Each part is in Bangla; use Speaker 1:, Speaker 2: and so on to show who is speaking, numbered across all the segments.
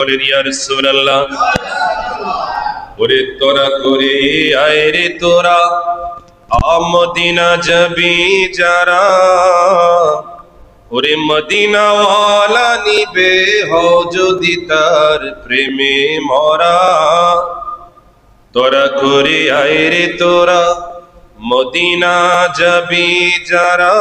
Speaker 1: বলেন ইয়া রাসূলুল্লাহ, ওরে তোরা করে আয় রে তোরা মদিনা যাবি যারা, ওরে মদিনাওয়ালা নিবে হও যদি তার প্রেমে মরা। তোরা করে আয় রে তোরা মদিনা যাবি যারা,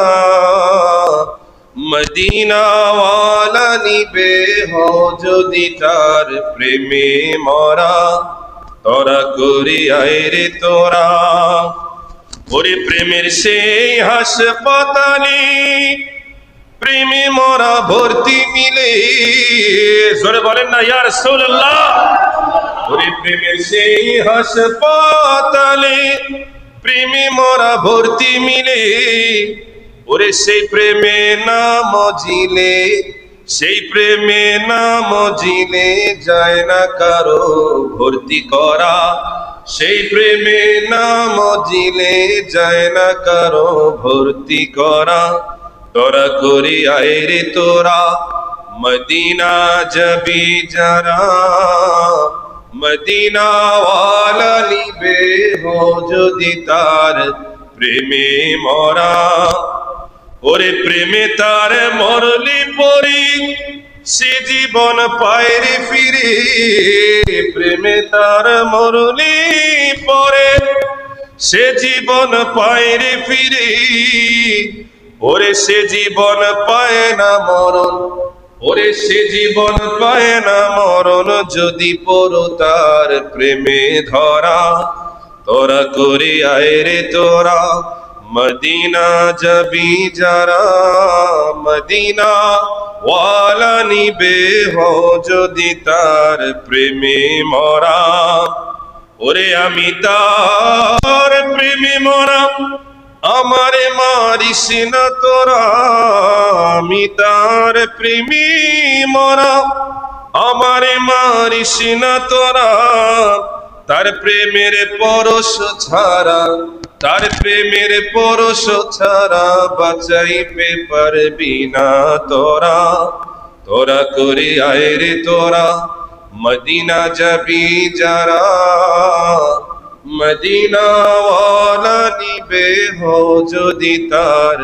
Speaker 1: মদিনাওয়ালা নিবে হও যদি তার প্রেমে মরা। তোরা করে আয় রে তোরা, ওরে প্রেমের সেই হাসপাতালে প্রেমে মরা ভর্তি মিলে। জোরে বলেন না ইয়া রাসূলুল্লাহ। ওরে প্রেমের সেই হাসপাতালে প্রেমে মরা ভর্তি মিলে, ওরে সেই প্রেমে না মজিলে, সেই প্রেমে না মজিলে যায় না কারো ভর্তি করা। সেই প্রেমে না মজিলে যায় না কারো ভর্তি করা। তোরা করি আয় রে তোরা মদিনা যাবি যারা, মদিনাওয়ালা নিবে হো যদি তার প্রেমে মরা। ওরে প্রেমে তার মরলি পরি সে জীবন পায় রে ফিরে, প্রেমে তার মরলি পরে সে জীবন পায় রে ফিরে। ওরে সে জীবন পায় না মরণ, ওরে সে জীবন পায় না মরণ যদি পড়ো তার প্রেমে ধরা। তোরা করে আয় রে তোরা মদিনা যাবি যারা, মদিনা ওয়ালা নিবে হও যদি তার প্রেমে মরা। ওরে আমি তার প্রেমে মরা, আমারে মারিস না তোরা। আমি তার প্রেমে মরা, আমারে মারিস না তোরা। তার প্রেমের পরশ ছাড়া, তার প্রেমের পরশ ছাড়া বাঁচাইতে পারবি না তোরা। তোরা করে আয় রে তোরা মদিনা যাবি যারা, মদিনাওয়ালা নিবে হও যদি তার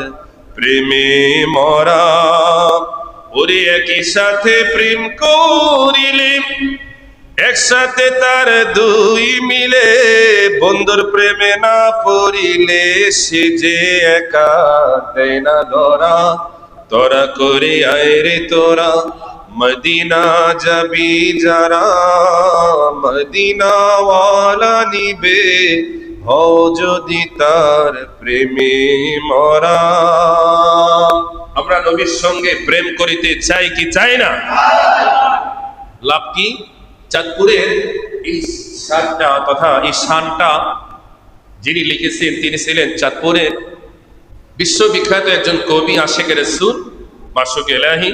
Speaker 1: প্রেমে মরা। ওরে একই সাথে প্রেম করিলে একসাথে তার দুই মিলে, বন্ধুর প্রেমে না পড়িলে সে যে একা দেয় না ধরা। তোরা করে আয় রে তোরা মদিনা যাবি যারা, মদিনাওয়ালা নিবে হও যদি তার প্রেমে মরা। আমরা নবীর সঙ্গে প্রেম করিতে চাই কি চাই না? লাভ কি? চাঁদপুরের এই শানটা তথা এই শানটা যিনি লিখেছেন তিনি ছিলেন চাঁদপুরের বিশ্ববিখ্যাত একজন কবি, আশিক রাসূল, মাশুক ইলাহি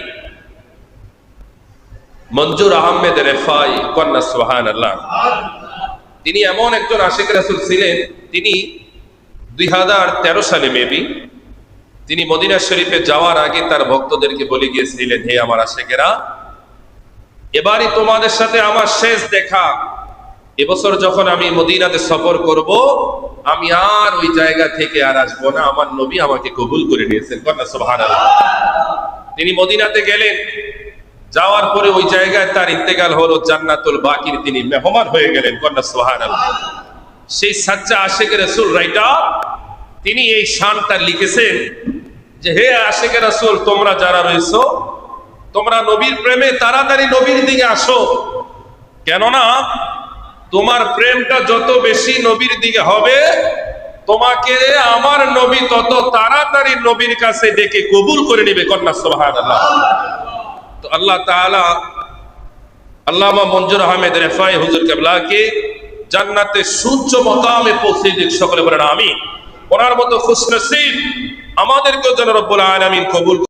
Speaker 1: মঞ্জুর আহমেদ রেফাই, কন্যা সুবহানাল্লাহ। তিনি এমন একজন আশিক রাসূল ছিলেন, তিনি 2013 সালে মেবি তিনি মদিনা শরীফে যাওয়ার আগে তার ভক্তদেরকে বলে গিয়েছিলেন, হে আমার আশিকেরা, এবারই তোমাদের সাথে আমার শেষ দেখা। এবছর যখন আমি মদিনাতে সফর করব, আমি আর ওই জায়গা থেকে আর আসবো না। আমার নবী আমাকে কবুল করে নিয়েছেন, কন্যা সুবহানাল্লাহ। তিনি মদিনাতে গেলেন, যাওয়ার পরে ওই জায়গায় তার ইন্তেকাল হলো, জান্নাতুল বাকির তিনি মেহমান হয়ে গেলেন, কন্যা সুবহানাল্লাহ। সেই সাচ্চা আশিক রাসূল রাইটার তিনি এই শানটা লিখেছেন যে, হে আশিক রাসূল, তোমরা যারা রয়েছো, তোমরা নবীর প্রেমে তাড়াতাড়ি নবীর দিকে আসো। কেননা তোমার প্রেমটা যত বেশি নবীর দিকে হবে, তোমাকে আমার নবী তত তাড়াতাড়ি নবীর কাছে ডেকে কবুল করে নেবে, কন্যা সুবহানাল্লাহ। তো আল্লাহ তাআলা আল্লামা মঞ্জুর আহমেদ রেফাই হুজুর কেবলাকে জান্নাতে সুউচ্চ মাকামে পৌঁছে দিক, সকলে বলেন আমিন। ওনার মতো খুশনসিব আমাদেরকেও যেন রব্বুল আলামিন কবুল